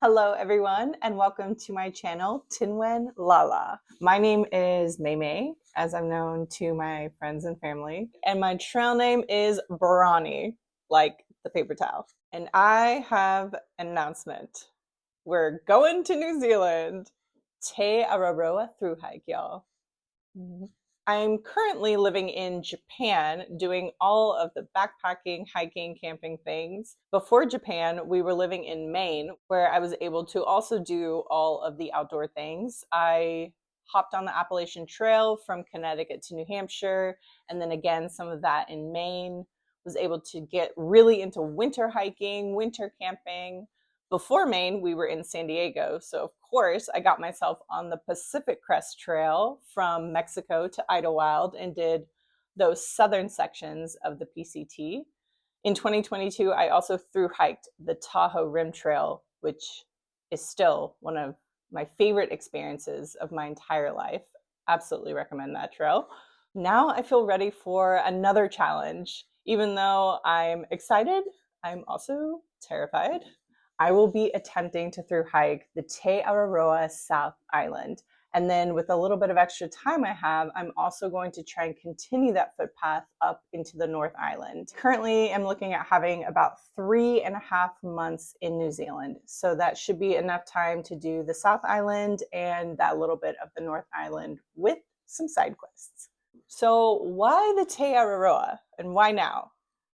Hello everyone and welcome to my channel, Tinwen Lala. My name is May May, as I'm known to my friends and family, and my trail name is Barani, like the paper towel. And I have an announcement. We're going to New Zealand. Te Araroa thru hike, y'all. I'm currently living in Japan doing all of the backpacking, hiking, camping things. Before Japan, we were living in Maine, where I was able to also do all of the outdoor things. I hopped on the Appalachian Trail from Connecticut to New Hampshire, and then again, some of that in Maine. Was able to get really into winter hiking, winter camping. Before Maine, we were in San Diego. So, of course, I got myself on the Pacific Crest Trail from Mexico to Idlewild and did those southern sections of the PCT. In 2022, I also thru-hiked the Tahoe Rim Trail, which is still one of my favorite experiences of my entire life. Absolutely recommend that trail. Now I feel ready for another challenge. Even though I'm excited, I'm also terrified. I will be attempting to thru-hike the Te Araroa South Island. And then with a little bit of extra time I have, I'm also going to try and continue that footpath up into the North Island. Currently, I'm looking at having about 3.5 months in New Zealand. So that should be enough time to do the South Island and that little bit of the North Island with some side quests. So why the Te Araroa and why now?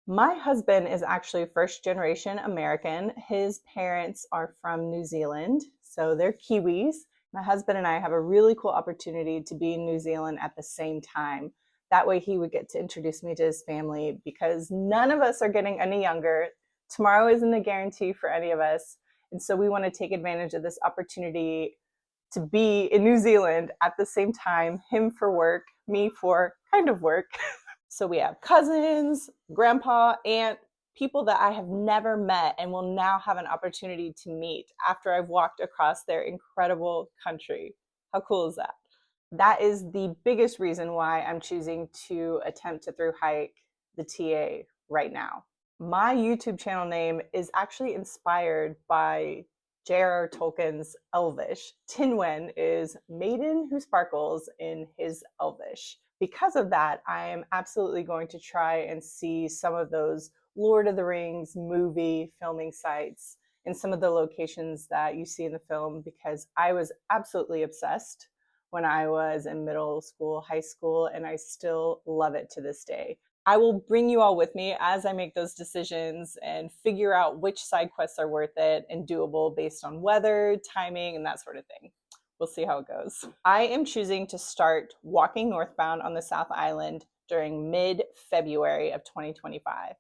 My husband is actually first generation American. His parents are from New Zealand, so they're Kiwis. My husband and I have a really cool opportunity to be in New Zealand at the same time. That way he would get to introduce me to his family because none of us are getting any younger. Tomorrow isn't a guarantee for any of us. And so we want to take advantage of this opportunity to be in New Zealand at the same time, him for work, me for kind of work. So we have cousins, grandpa, aunt, people that I have never met and will now have an opportunity to meet after I've walked across their incredible country. How cool is that? That is the biggest reason why I'm choosing to attempt to thru-hike the TA right now. My YouTube channel name is actually inspired by J.R.R. Tolkien's Elvish. Tinwen is maiden who sparkles in his Elvish. Because of that, I am absolutely going to try and see some of those Lord of the Rings movie filming sites in some of the locations that you see in the film because I was absolutely obsessed when I was in middle school, high school, and I still love it to this day. I will bring you all with me as I make those decisions and figure out which side quests are worth it and doable based on weather, timing, and that sort of thing. We'll see how it goes. I am choosing to start walking northbound on the South Island during mid-February of 2025.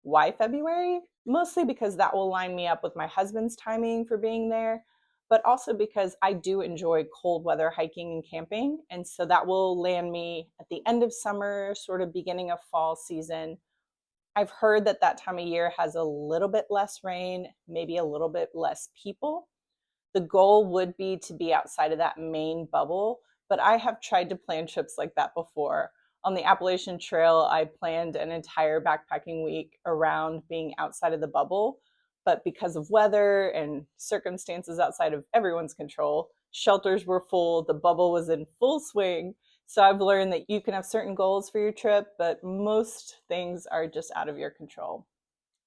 Why February? Mostly because that will line me up with my husband's timing for being there, but also because I do enjoy cold weather hiking and camping. And so that will land me at the end of summer, sort of beginning of fall season. I've heard that that time of year has a little bit less rain, maybe a little bit less people. The goal would be to be outside of that main bubble, but I have tried to plan trips like that before. On the Appalachian Trail, I planned an entire backpacking week around being outside of the bubble, but because of weather and circumstances outside of everyone's control, shelters were full, the bubble was in full swing. So I've learned that you can have certain goals for your trip, but most things are just out of your control.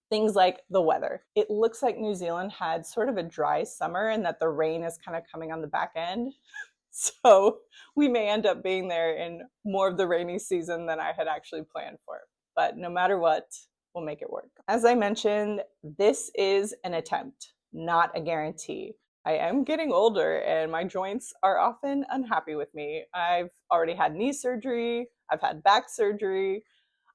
Things like the weather. It looks like New Zealand had sort of a dry summer and that the rain is kind of coming on the back end. So we may end up being there in more of the rainy season than I had actually planned for. But no matter what, we'll make it work. As I mentioned, this is an attempt, not a guarantee. I am getting older and my joints are often unhappy with me. I've already had knee surgery, I've had back surgery.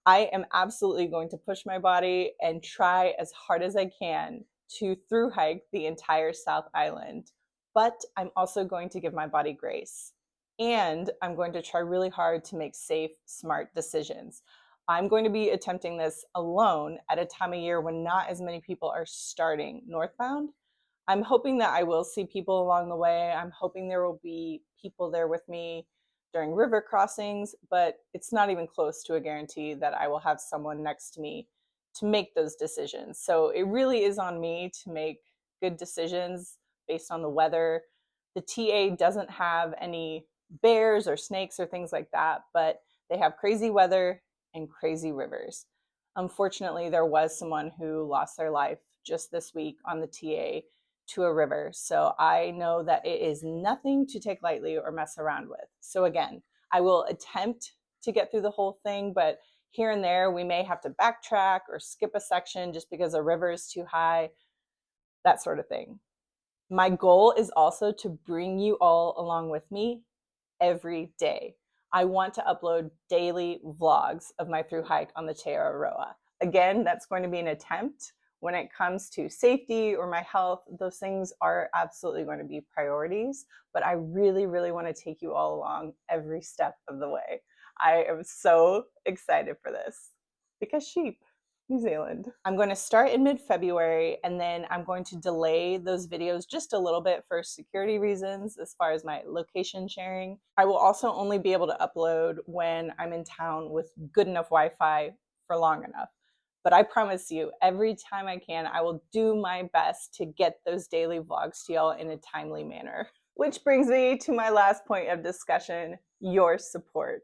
I am absolutely going to push my body and try as hard as I can to thru-hike the entire South Island. But I'm also going to give my body grace. And I'm going to try really hard to make safe, smart decisions. I'm going to be attempting this alone at a time of year when not as many people are starting northbound. I'm hoping that I will see people along the way. I'm hoping there will be people there with me during river crossings, but it's not even close to a guarantee that I will have someone next to me to make those decisions. So it really is on me to make good decisions based on the weather. The TA doesn't have any bears or snakes or things like that, but they have crazy weather and crazy rivers. Unfortunately, there was someone who lost their life just this week on the TA to a river. So I know that it is nothing to take lightly or mess around with. So again, I will attempt to get through the whole thing, but here and there we may have to backtrack or skip a section just because a river is too high, that sort of thing. My goal is also to bring you all along with me every day. I want to upload daily vlogs of my thru hike on the Te Araroa. Again, that's going to be an attempt. When it comes to safety or my health, those things are absolutely going to be priorities, but I really, really want to take you all along every step of the way. I am so excited for this because sheep. New Zealand. I'm going to start in mid-February, and then I'm going to delay those videos just a little bit for security reasons as far as my location sharing. I will also only be able to upload when I'm in town with good enough Wi-Fi for long enough. But I promise you, every time I can, I will do my best to get those daily vlogs to y'all in a timely manner. Which brings me to my last point of discussion, your support.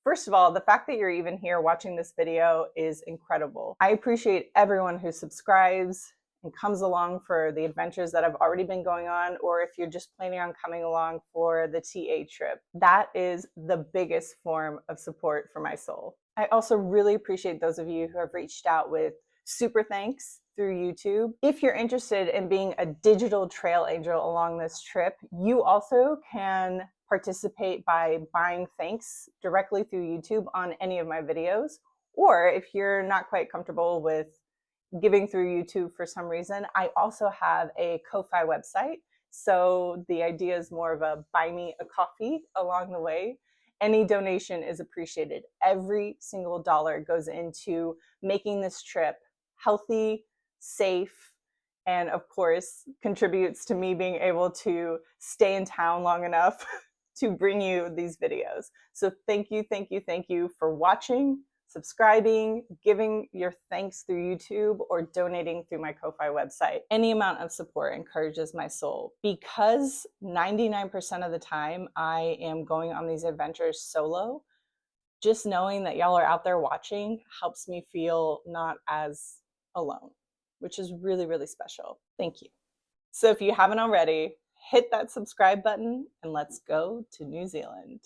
First of all, the fact that you're even here watching this video is incredible. I appreciate everyone who subscribes and comes along for the adventures that have already been going on, or if you're just planning on coming along for the TA trip. That is the biggest form of support for my soul. I also really appreciate those of you who have reached out with super thanks through YouTube. If you're interested in being a digital trail angel along this trip, you also can participate by buying thanks directly through YouTube on any of my videos. Or if you're not quite comfortable with giving through YouTube for some reason, I also have a Ko-Fi website. So the idea is more of a buy me a coffee along the way. Any donation is appreciated. Every single dollar goes into making this trip healthy, safe, and of course contributes to me being able to stay in town long enough to bring you these videos. So thank you, thank you, thank you for watching, subscribing, giving your thanks through YouTube, or donating through my Ko-Fi website. Any amount of support encourages my soul. Because 99% of the time I am going on these adventures solo, just knowing that y'all are out there watching helps me feel not as alone, which is really, really special. Thank you. So if you haven't already, hit that subscribe button and let's go to New Zealand.